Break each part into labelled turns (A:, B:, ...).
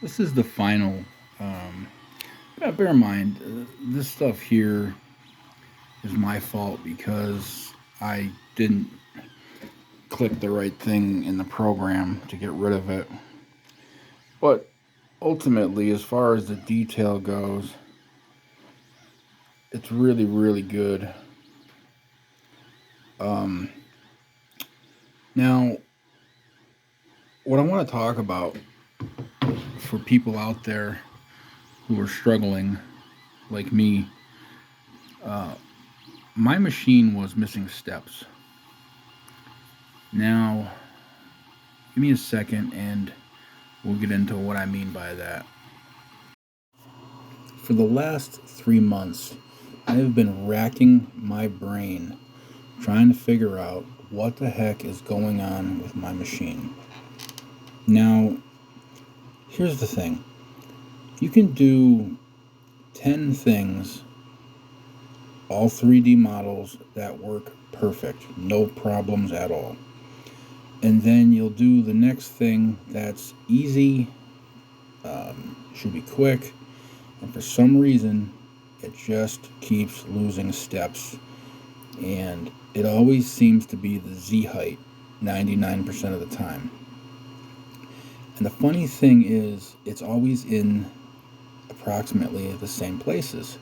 A: This is the final. Bear in mind, this stuff here is my fault because I didn't click the right thing in the program to get rid of it. But ultimately, as far as the detail goes, it's really, really good. Um, Now, what I want to talk about for people out there who are struggling, like me, uh, my machine was missing steps. Now, give me a second and we'll get into what I mean by that. For the last 3 months, I have been racking my brain trying to figure out what the heck is going on with my machine. Now, here's the thing, you can do 10 things, all 3D models that work perfect, no problems at all. And then you'll do the next thing that's easy, should be quick, and for some reason it just keeps losing steps. And it always seems to be the Z height 99% of the time. And the funny thing is, it's always in approximately the same places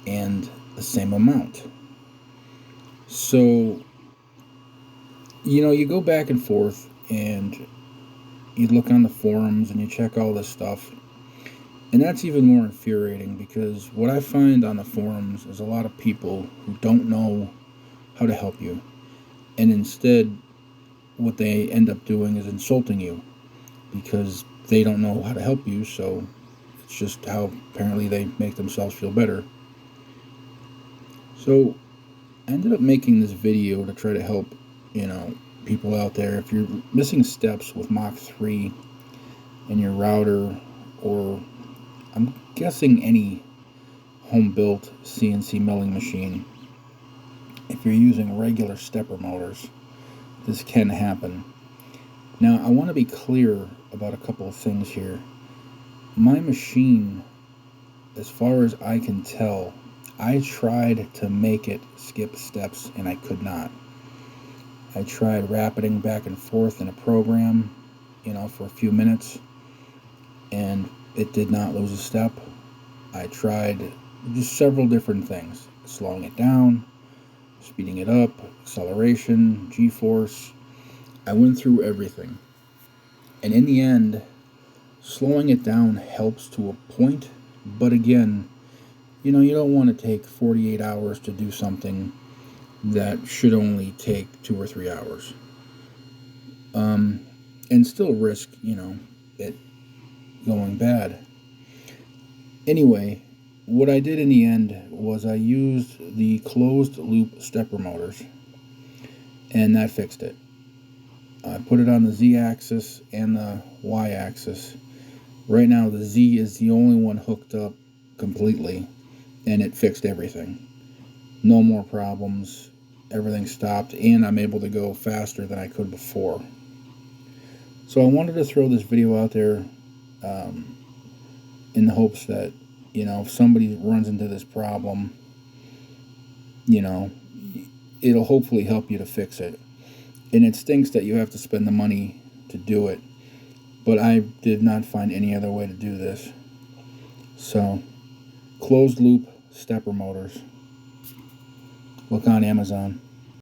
A: and the same amount. So, you go back and forth and you look on the forums and you check all this stuff. And that's even more infuriating because what I find on the forums is a lot of people who don't know how to help you. And instead, what they end up doing is insulting you because they don't know how to help you. So it's just how apparently they make themselves feel better. So I ended up making this video to try to help, people out there. If you're missing steps with Mach 3 in your router, or I'm guessing any home built CNC milling machine, if you're using regular stepper motors, this can happen. Now, I want to be clear about a couple of things here. My machine, as far as I can tell, I tried to make it skip steps and I could not. I tried rapiding back and forth in a program, for a few minutes, and it did not lose a step. I tried just several different things, slowing it down, speeding it up, acceleration, G-force. I went through everything. And in the end, slowing it down helps to a point, but again, you don't want to take 48 hours to do something that should only take 2 or 3 hours. And still risk, it going bad. Anyway, what I did in the end was I used the closed loop stepper motors, and that fixed it. I put it on the Z axis and the Y axis. Right now, the Z is the only one hooked up completely, and it fixed everything. No more problems. Everything stopped, and I'm able to go faster than I could before. So I wanted to throw this video out there in the hopes that, if somebody runs into this problem, it'll hopefully help you to fix it. And it stinks that you have to spend the money to do it, but I did not find any other way to do this. So, closed loop stepper motors. Look on Amazon.